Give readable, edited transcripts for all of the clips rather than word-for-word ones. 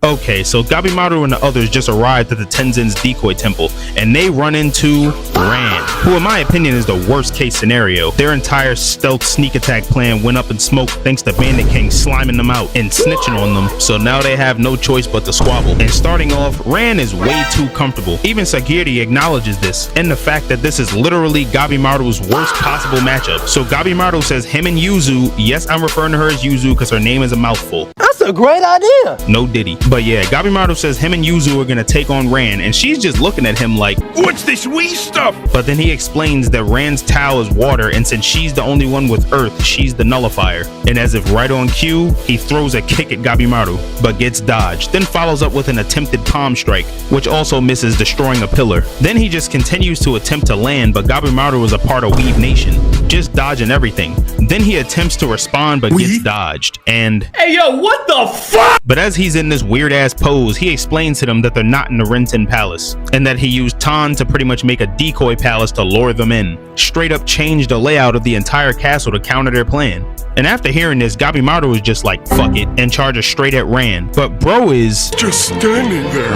Okay, so Gabimaru and the others just arrived at the Tenzin's decoy temple, and they run into Rant, who in my opinion is the worst case scenario. Their entire stealth sneak attack plan went up in smoke thanks to Bandit King sliming them out and snitching on them, so now they have no choice but to squabble. And starting off, Rant is way too comfortable. Even Sagiri acknowledges this, and the fact that this is literally Gabimaru's worst possible matchup. So Gabimaru says him and Yuzu, yes, I'm referring to her as Yuzu because her name is a mouthful. That's a great idea. No diddy. But yeah, Gabimaru says him and Yuzu are gonna take on Rant, and she's just looking at him like, what's this wee stuff? But then he explains that Rand's Tao is water, and since she's the only one with earth, she's the nullifier. And as if right on cue, he throws a kick at Gabimaru, but gets dodged, then follows up with an attempted palm strike, which also misses, destroying a pillar. Then he just continues to attempt to land, but Gabimaru is a part of Weave Nation, just dodging everything. Then he attempts to respond, but gets dodged, and Hey yo, what the fuck? But as he's in this weird ass pose, he explains to them that they're not in the Renton Palace, and that he used Tan to pretty much make a decoy palace to lure them in. Straight up changed the layout of the entire castle to counter their plan. And after hearing this, Gabimaru is just like, fuck it, and charges straight at Rand. But bro is just standing there,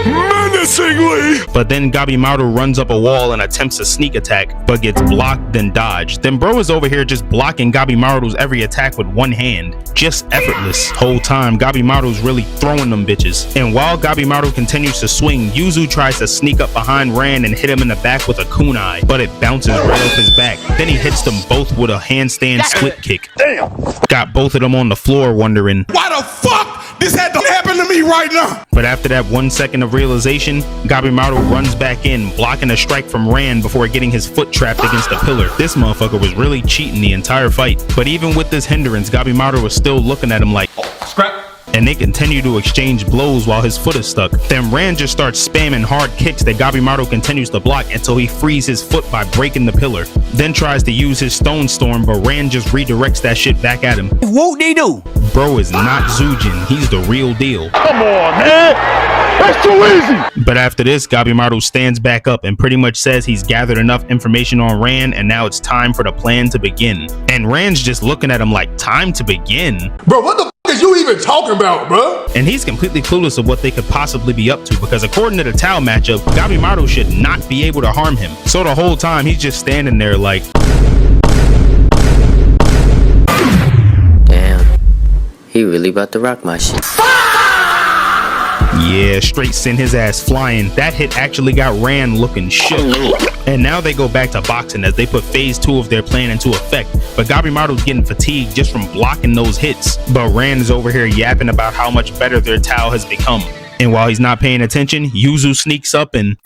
menacingly. But then Gabimaru runs up a wall and attempts a sneak attack, but gets blocked, then dodged. Then bro is over here just blocking Gabimaru's every attack with one hand. Just effortless. Whole time, Gabimaru's really throwing them bitches. And while Gabimaru continues to swing, Yuzu tries to sneak up behind Rand and hit him in the back with a kunai, but it bounces right off his back. Then he hits them both with a handstand split kick. Damn. Got both of them on the floor wondering, Why the fuck this had to happen to me right now? But after that 1 second of realization, Gabimaru runs back in, blocking a strike from Rand before getting his foot trapped against the pillar. This motherfucker was really cheating the entire fight. But even with this hindrance, Gabimaru was still looking at him like, Scrap. and they continue to exchange blows while his foot is stuck. Then Rand just starts spamming hard kicks that Gabimaru continues to block until he frees his foot by breaking the pillar. Then tries to use his Stone Storm, but Rand just redirects that shit back at him. Whoop-de-doo. Bro is not Zujin, he's the real deal. Come on, man. That's too easy. But after this, Gabimaru stands back up and pretty much says he's gathered enough information on Rand and now it's time for the plan to begin. And Rand's just looking at him like, time to begin? Bro, what the fuck is you even talking about, bro? And he's completely clueless of what they could possibly be up to, because according to the Tao matchup, Gabimaru should not be able to harm him. So the whole time he's just standing there like, damn, he really about to rock my shit. yeah, straight sent his ass flying. That hit actually got Rand looking shook. And now they go back to boxing as they put phase 2 of their plan into effect. But Gabimaru's getting fatigued just from blocking those hits. But Rand is over here yapping about how much better their Tao has become. And while he's not paying attention, Yuzu sneaks up and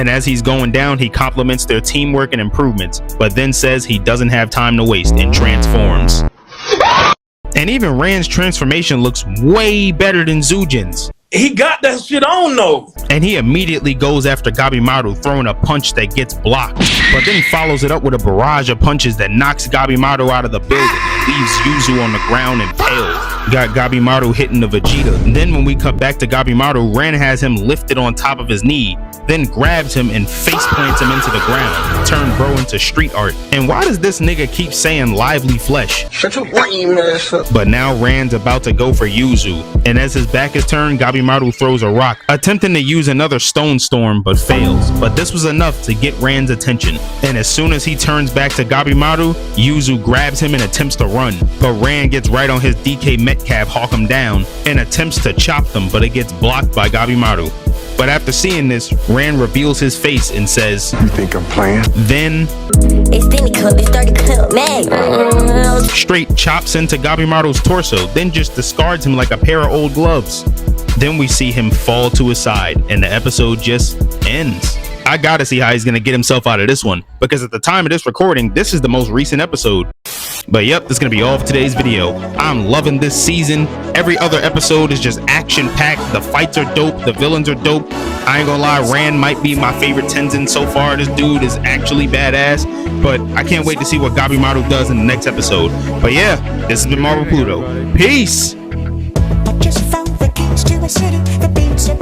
as he's going down, he compliments their teamwork and improvements, but then says he doesn't have time to waste and transforms. And even Rand's transformation looks way better than Zujin's. He got that shit on though. And he immediately goes after Gabimaru, throwing a punch that gets blocked, but then follows it up with a barrage of punches that knocks Gabimaru out of the building and leaves Yuzu on the ground impaled. Got Gabimaru hitting the Vegeta. And then when we cut back to Gabimaru, Ran has him lifted on top of his knee, then grabs him and face plants him into the ground, turn bro into street art. And why does this nigga keep saying lively flesh? Shut your lame ass up. But now Rand's about to go for Yuzu, and as his back is turned, Gabimaru throws a rock, attempting to use another Stone Storm, but fails. But this was enough to get Rand's attention, and as soon as he turns back to Gabimaru, Yuzu grabs him and attempts to run, but Rand gets right on his DK Metcalf, hawk him down, and attempts to chop them, but it gets blocked by Gabimaru. But after seeing this, Rand reveals his face and says, You think I'm playing? Then straight chops into Gabimaru's torso, then just discards him like a pair of old gloves. Then we see him fall to his side and the episode just ends. I gotta see how he's gonna get himself out of this one, because at the time of this recording, this is the most recent episode. But yep, that's gonna be all for today's video. I'm loving this season. Every other episode is just action-packed. The fights are dope, the villains are dope. I ain't gonna lie, Rand might be my favorite Tenzin so far. This dude is actually badass, but I can't wait to see what Gabimaru does in the next episode. But yeah, this has been MarblePluto. Peace! I just found the keys to a city, the beats are